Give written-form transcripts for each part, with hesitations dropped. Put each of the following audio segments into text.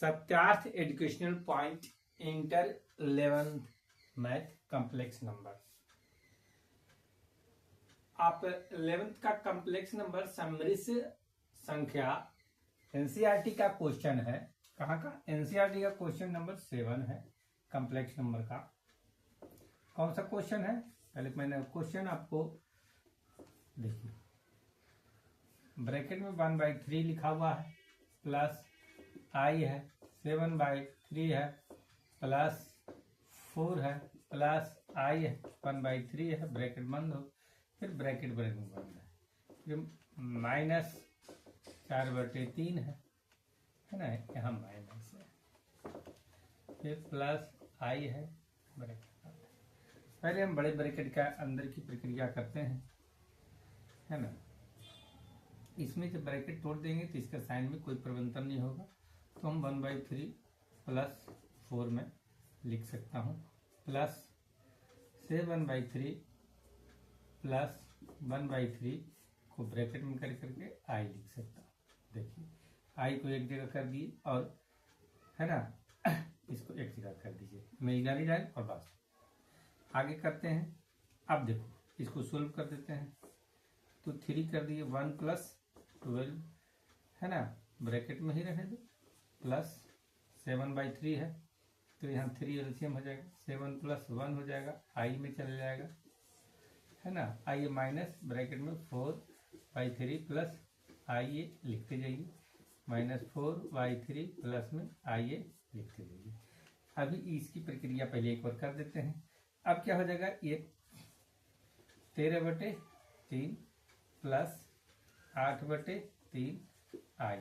Satyarth educational point inter 11th math complex number. आप 11th का complex number समृद्ध संख्या एनसीईआरटी का क्वेश्चन है। कहाँ का? एनसीईआरटी का क्वेश्चन नंबर 7 है कॉम्प्लेक्स नंबर का। कौन सा क्वेश्चन है? पहले मैंने क्वेश्चन आपको देखिए, ब्रैकेट में 1/3 लिखा हुआ है, प्लस आई है, 7/3 है, प्लस 4 है, प्लस आई है, 1/3 है, ब्रैकेट बंद हो, फिर ब्रैकेट बंद है, फिर माइनस 4/3 है ना, यहाँ माइनस है, फिर प्लस आई है, ब्रैकेट। पहले हम बड़े ब्रैकेट का अंदर की प्रक्रिया करते हैं, है ना। इसमें जब ब्रैकेट तोड़ देंगे तो इसका साइन में कोई परिवर्तन नहीं होगा, तो हम 1/3 प्लस 4 में लिख सकता हूँ, प्लस 7/3 प्लस 1/3 को ब्रैकेट में कर करके आई लिख सकता हूँ। देखिए, आई को एक जगह कर दिए और है ना, इसको एक जगह कर दीजिए, इमेजिनरी लाइन और बस आगे करते हैं। अब देखो, इसको सोल्व कर देते हैं, तो 3 कर दिए, 1 + 12 है ना, ब्रैकेट में ही रहने दो, प्लस 7/3 है तो यहाँ 3 एलसीएम हो जाएगा, 7 + 1 हो जाएगा, आई में चले जाएगा, है ना, आई माइनस ब्रैकेट में 4/3 प्लस आई लिखते जाइए, -4/3 प्लस में आई लिखते जाइए। अभी इसकी प्रक्रिया पहले एक बार कर देते हैं। अब क्या हो जाएगा, ये 13/3 प्लस 8/3 आई।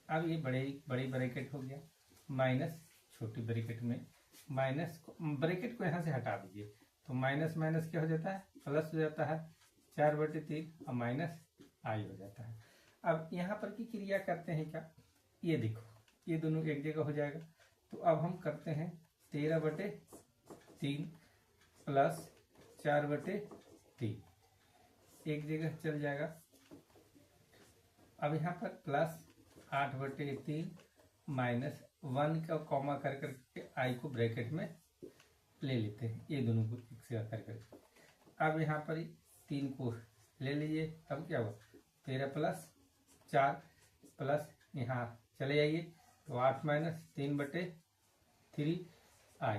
अब ये बड़ी ब्रैकेट हो गया, माइनस छोटी ब्रैकेट में, माइनस ब्रैकेट को यहाँ से हटा दीजिए, तो माइनस माइनस क्या हो जाता है, प्लस हो जाता है, 4/3 और माइनस आई हो जाता है। अब यहाँ पर की क्रिया करते हैं क्या, ये देखो, ये दोनों एक जगह हो जाएगा, तो अब हम करते हैं 13/3 प्लस 4/3 एक जगह चल जाएगा। अब यहाँ पर प्लस 8/3 माइनस 1 का कॉमा कर करके आई को ब्रैकेट में ले लेते हैं, ये दोनों को एक जगह कर करके। अब यहाँ पर 3 को ले लीजिए, अब क्या हुआ, 13 + 4 प्लस यहाँ चले जाइए, तो 8 - 3/3 आई।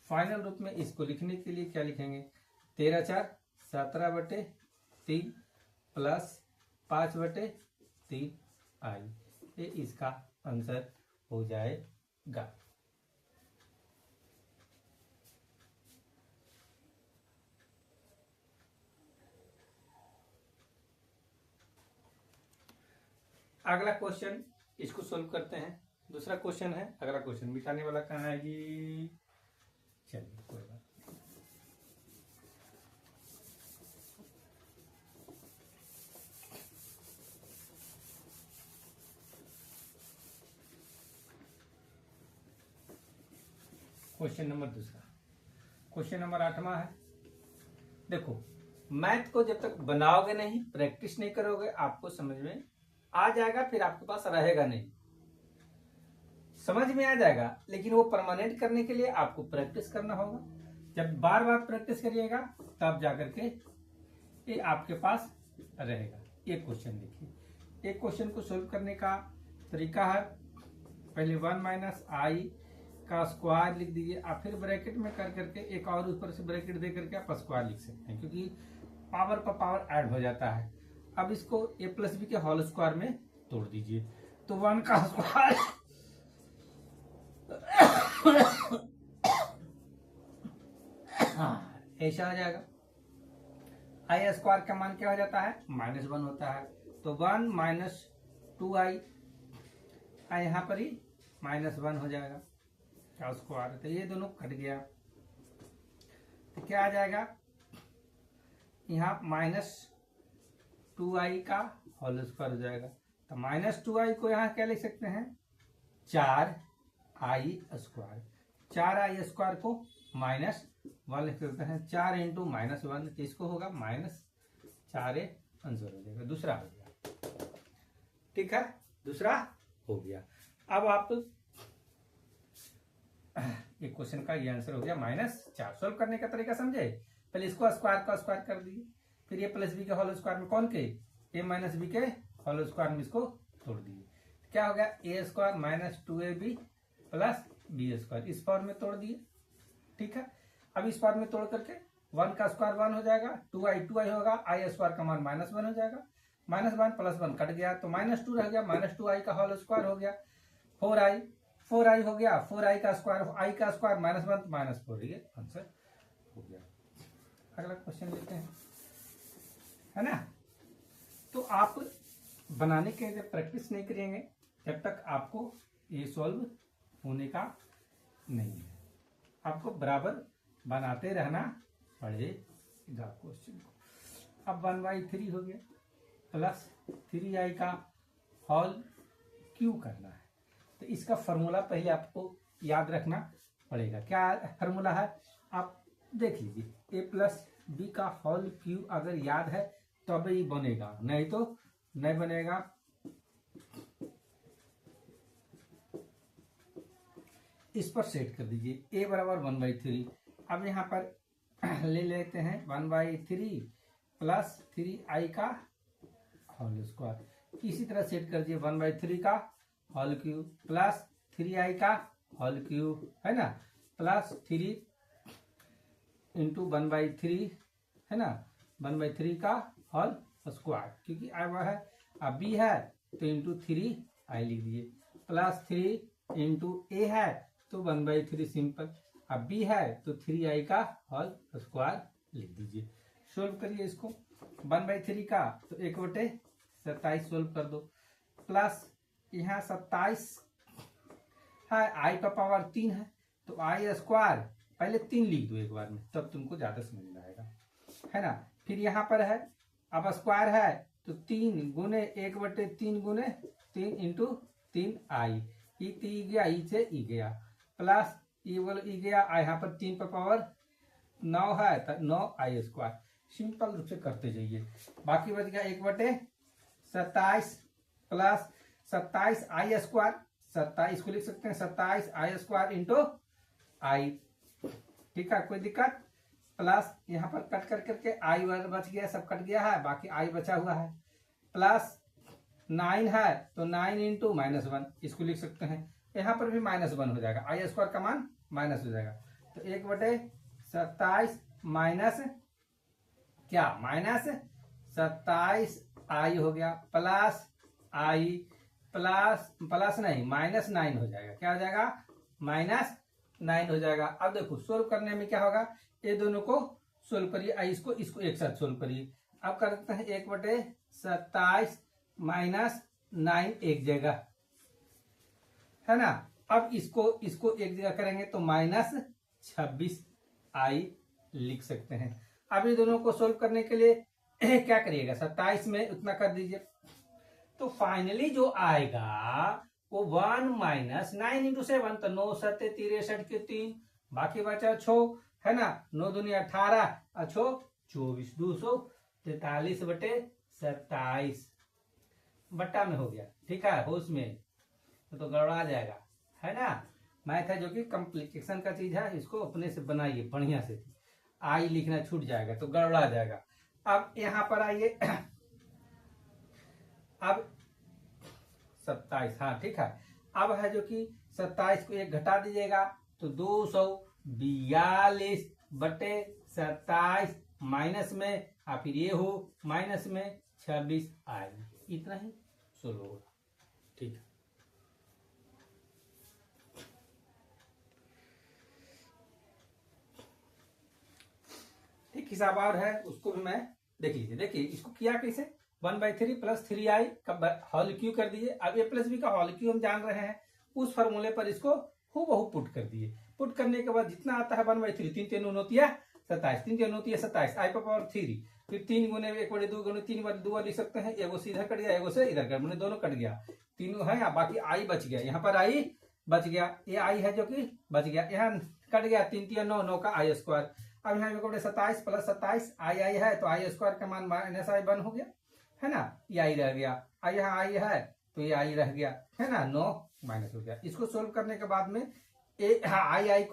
फाइनल रूप में इसको लिखने के लिए क्या लिखेंगे, 13 × 4 = 17/3 प्लस 5/3 आई। ये इसका आंसर हो जाएगा। अगला क्वेश्चन, इसको सोल्व करते हैं। दूसरा क्वेश्चन है, अगला क्वेश्चन मिटाने वाला कहाँ है जी, चलिए कोई बात। क्वेश्चन नंबर दूसरा, क्वेश्चन नंबर 8वां है। देखो, मैथ को जब तक बनाओगे नहीं, प्रैक्टिस नहीं करोगे, आपको समझ में आ जाएगा, फिर आपके पास रहेगा नहीं। समझ में आ जाएगा, लेकिन वो परमानेंट करने के लिए आपको प्रैक्टिस करना होगा। जब बार बार प्रैक्टिस करिएगा तब जाकर के ये आपके पास रहेगा। ये क्वेश्चन देखिए, एक क्वेश्चन को सोल्व करने का तरीका है, पहले 1 - आई का स्क्वायर लिख दीजिए, आप फिर ब्रैकेट में कर करके एक और ऊपर से ब्रैकेट दे करके आप स्क्वायर लिख सकते हैं, क्योंकि पावर पर पावर ऐड हो जाता है। अब इसको a + b के होल स्क्वायर में तोड़ दीजिए, तो 1 का स्क्वायर ऐसा आ जाएगा। आई स्क्वायर का मान क्या हो जाता है, -1 होता है, तो 1 - 2i, यहाँ पर ही -1 हो जाएगा का स्क्वायर, तो ये दोनों कट गया, तो क्या आ जाएगा, यहाँ -2i का होल स्क्वायर हो जाएगा, तो -2i को यहाँ क्या लिख सकते हैं, 4i², 4i² को -1 लिख सकते हैं, 4 × -1, तो इसको होगा -4 आंसर हो जाएगा। दूसरा हो गया, ठीक है, दूसरा हो गया। अब आप एक क्वेश्चन का ये आंसर हो गया -4। सोल्व करने का तरीका समझे, पहले इसको स्क्वायर का स्क्वायर कर दिए, फिर ये प्लस बी के होल स्क्वायर में कौन के ए माइनस बी के होल स्क्वायर में इसको तोड़ दिए, क्या हो गया A square minus 2ab plus B square, इस फॉर्म में तोड़ दिए। ठीक है, अब इस फॉर्म में तोड़ करके 1 का स्क्वायर 1 हो जाएगा, 2i होगा, आई स्क्वायर का मान -1 हो जाएगा, -1 + 1 कट गया तो -2 रह गया, -2i का होल स्क्वायर हो गया, 4i हो गया, 4i का स्क्वायर i का स्क्वायर -1 - 4, ये आंसर हो गया। अगला क्वेश्चन लेते हैं, है ना। तो आप बनाने के जब प्रैक्टिस नहीं करेंगे तब तक आपको ये सॉल्व होने का नहीं है, आपको बराबर बनाते रहना पड़ेगा क्वेश्चन को। अब 1/3 हो गया प्लस 3i का होल क्यूब करना है, तो इसका फॉर्मूला पहले आपको याद रखना पड़ेगा। क्या फॉर्मूला है आप देख लीजिए, a प्लस बी का होल क्यूब अगर याद है तब ही बनेगा, नहीं तो नहीं बनेगा। इस पर सेट कर दीजिए a बराबर 1/3। अब यहाँ पर ले लेते हैं 1/3 प्लस 3i का होल स्क्वायर, इसी तरह सेट कर दीजिए 1/3 का होल क्यूब प्लस 3i का होल क्यूब, है ना, प्लस 3 इंटू 1/3, है ना, 1/3 का होल स्क्वायर, क्योंकि आई है अब बी है तो इंटू 3i लिख दिए, प्लस 3 इंटू ए है तो 1/3 सिंपल, अब बी है तो 3i का होल स्क्वायर लिख दीजिए। सोल्व करिए इसको, 1/3 का तो 1/27 सोल्व कर दो, प्लस यहाँ 27 है, i का पावर 3 है तो i स्क्वायर पहले 3 लिख दो एक बार में, तब तुमको ज्यादा समझ में आएगा, है ना। फिर यहाँ पर है अब स्क्वायर है तो 3 गुने 1/3 गुने 3 इंटू 3i, ई गया, ई से ई गया, प्लस ई बोलो ई गया, यहाँ पर 3 पर पावर 9 है तो 9i स्क्वायर, सिंपल रूप से करते जाइए। बाकी बच गया 1/27 प्लस 27i स्क्वायर, 27 को लिख सकते हैं 27i स्क्वायर इंटू i, ठीक है, कोई दिक्कत, प्लस यहाँ पर कट कर करके i बच गया, सब कट गया है, बाकी i बचा हुआ है, प्लस 9 है तो 9 इंटू -1, इसको लिख सकते हैं, यहाँ पर भी -1 हो जाएगा, i स्क्वायर का मान माइनस हो जाएगा, तो 1/27 माइनस क्या -27i हो गया, प्लस i प्लस नहीं -9 हो जाएगा, क्या हो जाएगा -9 हो जाएगा। अब देखो सोल्व करने में क्या होगा, ये दोनों को सोल्व करिए, इसको एक साथ सोल्व करिए। अब करते हैं 1/27 -9 एक जगह, है ना। अब इसको एक जगह करेंगे तो -26i लिख सकते हैं। अब ये दोनों को सोल्व करने के लिए क्या करिएगा, 27 में उतना कर दीजिए, तो फाइनली जो आएगा वो 1 - 9 इंटू 7, तो 9 7 63 के 3, बाकी बचा 6, है ना, 9 दूनी 18 और 6 24, 243/27 बट्टा में हो गया, ठीक है, होश में तो गड़बड़ा जाएगा, है ना। मैथ है जो कि कॉम्प्लिकेशन का चीज है, इसको अपने से बनाइए बढ़िया से, आई लिखना छूट जाएगा तो गड़बड़ा जाएगा। अब यहाँ पर आइए, अब 27, हाँ ठीक है, अब है जो कि 27 को 1 घटा दीजिएगा तो 242/27 माइनस में, और फिर ये हो माइनस में 26 आएगी, इतना ही सोल्व होगा, ठीक है। एक हिसाब और है, उसको भी मैं देख लीजिए। देखिए इसको किया कैसे, 1/3 प्लस 3i का होल क्यू कर दिए। अब a प्लस बी का होल क्यू हम जान रहे हैं, उस फॉर्मूले पर इसको हूबहू पुट कर दिए। पुट करने के बाद जितना आता है 1/3, 3 3 होती है 27, 3 3 होती है 27, i पर पावर 3, फिर 3 गुने 1/2 गुने 3 2 लिख सकते हैं, एगो सीधा कट गया, एगो से इधर कट, मैंने दोनों कट गया, तीनों है, बाकी i बच गया, यहाँ पर i बच गया, ये i है जो कि बच गया, यहाँ कट गया, 3 3 9 9 का i स्क्वायर। अब यहाँ 27 प्लस 27 i है तो i स्क्वायर का मान -i1 हो गया, है ना, ये i रह गया, यहाँ i है तो ये i रह गया, है ना, 9 माइनस हो गया। इसको सोल्व करने के बाद में आई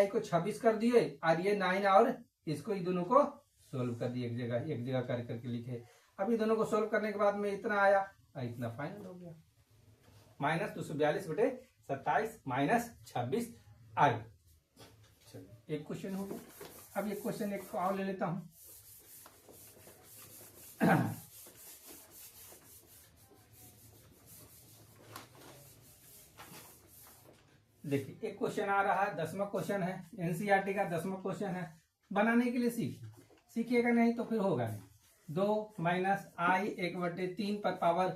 को 26 कर दिए और ये 9 और इसको ये दोनों को सोल्व कर दिए, एक जगह कर करके लिखे। अब ये दोनों को सोल्व करने के बाद में इतना आया और इतना फाइनल हो गया, -242/27 -26 आई। चलिए एक क्वेश्चन हो गया। अब ये क्वेश्चन एक और ले लेता हूं। देखिए एक क्वेश्चन आ रहा है, 10वां क्वेश्चन है, एनसीईआरटी का 10वां क्वेश्चन है। बनाने के लिए सीखिएगा नहीं तो फिर होगा नहीं। 2 - i 1/3 पर पावर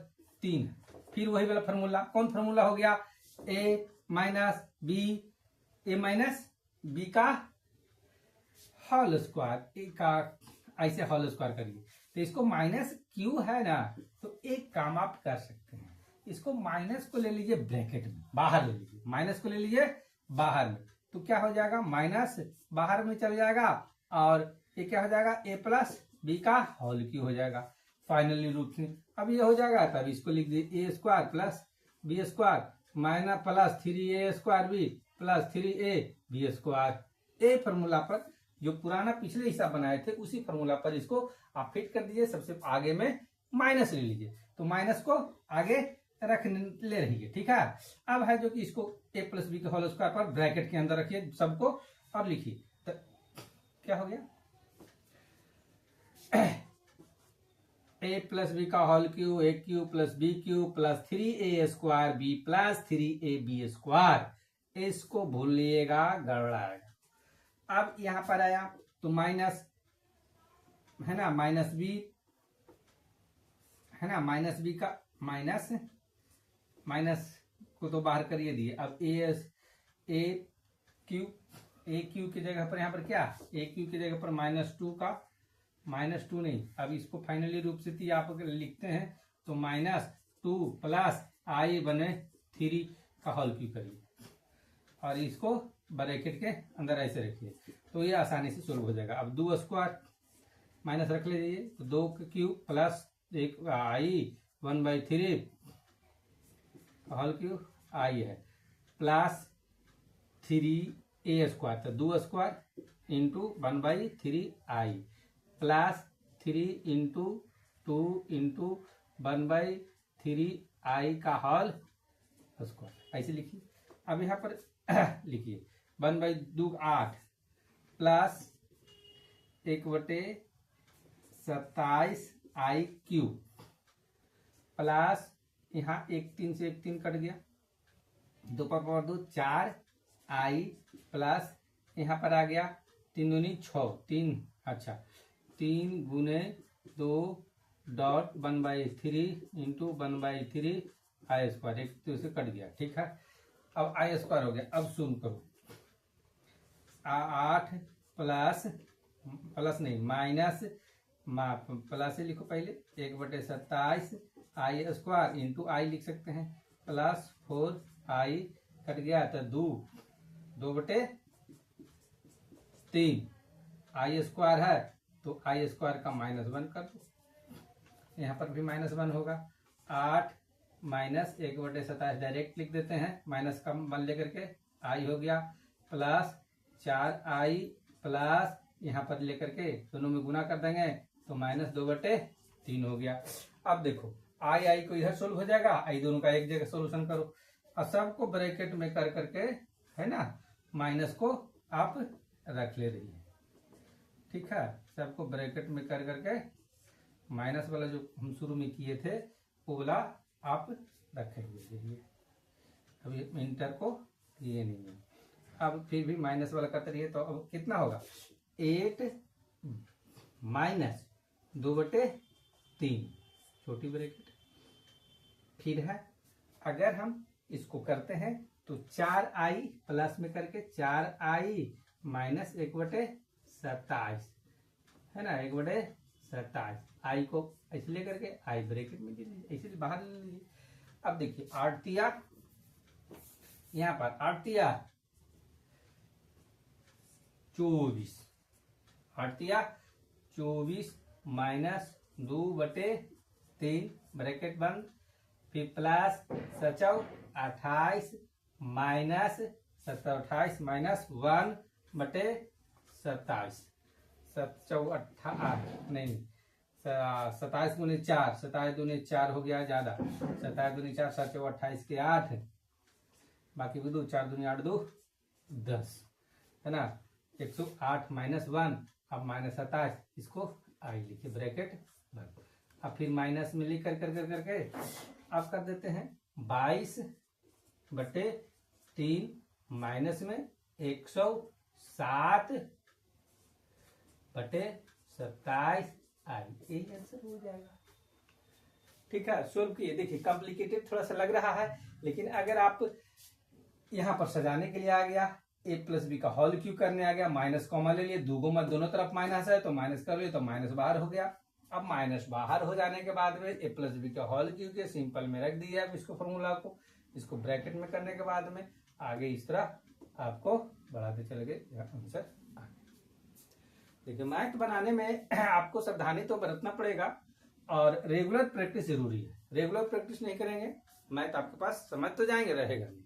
3। फिर वही वाला फॉर्मूला, कौन फॉर्मूला हो गया, a माइनस बी का होल स्क्वायर, का ऐसे होल स्क्वायर करिए तो इसको -q है ना, तो एक काम आप कर सकते हैं, इसको माइनस को ले लीजिए ब्रैकेट में, बाहर ले लीजिए, माइनस को ले लीजिए बाहर में, तो क्या हो जाएगा, माइनस बाहर में चल जाएगा और ये क्या हो जाएगा, a+b का होल क्यू हो जाएगा फाइनली रूट में। अब ये हो जाएगा तब इसको लिख दीजिए a² + b² minus +3a² b +3ab²। A formula पर जो पुराना पिछले हिसाब बनाए थे उसी फॉर्मूला पर इसको आप फिट कर दीजिए। सबसे आगे में माइनस ले लीजिए, तो माइनस को आगे रख ले रहिए, ठीक है। अब है जो कि इसको a + b के होल स्क्वायर पर ब्रैकेट के अंदर रखिए सबको और लिखिए, तो क्या हो गया, a + b का whole Q a³ + b³ + 3a² b + 3ab²। इसको भूलिएगा, गड़बड़ाएगा। अब यहां पर आया तो माइनस है ना, -b है ना, -b का माइनस को तो बाहर करिए दिए। अब a³ की जगह पर यहाँ पर क्या, a³ की जगह पर -2 का -2 नहीं, अब इसको फाइनली रूप से आप लिखते हैं तो -2 + i/3 का होल क्यू करिए और इसको ब्रैकेट के अंदर ऐसे रखिए, तो ये आसानी से सोल्व हो जाएगा। अब 2² माइनस रख लीजिए, तो 2³ + 1i/3 होल क्यू i है + 3a², तो 2² × 1/3i + 3 × 2 × 1/3i का होल स्क्वायर, ऐसे लिखिए। अब यहाँ पर लिखिए 1/2 8 + 1/27i³ प्लस यहाँ 1 3 से 1 3 कट गया, 2 पर पावर 2 4i प्लस यहाँ पर आ गया 3 दूनी 6 3, अच्छा 3 × 2 डॉट 1/3 × 1/3i², एक तो इसे कट गया, ठीक है। अब i² हो गया। अब शून्य करो, 8 प्लस नहीं माइनस प्लस लिखो पहले 1/27 i² × i लिख सकते हैं प्लस 4i कट गया तो 2/3 i² है तो i² का -1 कर दो, यहाँ पर भी -1 होगा। 8 - 1/27 डायरेक्ट लिख देते हैं, माइनस का 1 लेकर के i हो गया प्लस 4i प्लस यहाँ पर लेकर के दोनों में गुना कर देंगे तो -2/3 हो गया। अब देखो आई को इधर सोल्व हो जाएगा, आई दोनों का एक जगह सोल्यूशन करो और सबको ब्रैकेट में कर करके है ना, माइनस को आप रख ले रही है, ठीक है। सबको ब्रैकेट में कर करके माइनस वाला जो हम शुरू में किए थे वो वाला आप रखेंगे, देखिए अभी इंटर को ये नहीं है। अब फिर भी माइनस वाला करते रहिए, तो अब कितना होगा 8 - 2/3 छोटी ब्रैकेट। फिर है अगर हम इसको करते हैं तो 4i प्लस में करके 4i - 1/27 है ना, 1/27 आई को ऐसे लेकर के आई ब्रैकेट में लीजिए, ऐसे बाहर ले लीजिए। अब देखिए 8 तिया यहाँ पर 8 तिया 24, 8 तिया 24 - 2/3 ब्रैकेट बंद, फिर प्लस 27 28 27 माइनस 1/27, 7×8 नहीं 27 दूनी 4, 27 दूनी 4 हो गया ज्यादा, 27 दूनी 4, 7×28 के 8, बाकी भी 2, 4 दूनी 8, 2 10 है ना। 108 माइनस 1, अब माइनस 27, इसको आई लिखिए ब्रैकेट बंद। अब फिर माइनस में लिख करके अब कर देते हैं 22/3 माइनस में 107/27 आई, यही आंसर हो जाएगा। ठीक है, सोल्व किए। देखिए कॉम्प्लिकेटेड थोड़ा सा लग रहा है, लेकिन अगर आप यहाँ पर सजाने के लिए आ गया, a+b का होल क्यूब करने आ गया, माइनस कॉमा ले लिए, दो मत दोनों तरफ माइनस है तो माइनस कर लिए तो माइनस बाहर हो गया। अब माइनस बाहर हो जाने के बाद में a+b का होल क्यूब के सिंपल में रख दिया अब इसको फॉर्मूला को, इसको ब्रैकेट में करने के बाद में आगे इस तरह आपको बढ़ाते चले गए, आंसर आ गया। देखिए मैथ बनाने में आपको सावधानी तो बरतना पड़ेगा और रेगुलर प्रैक्टिस जरूरी है। रेगुलर प्रैक्टिस नहीं करेंगे मैथ आपके पास समझ तो जाएंगे रहेगा नहीं।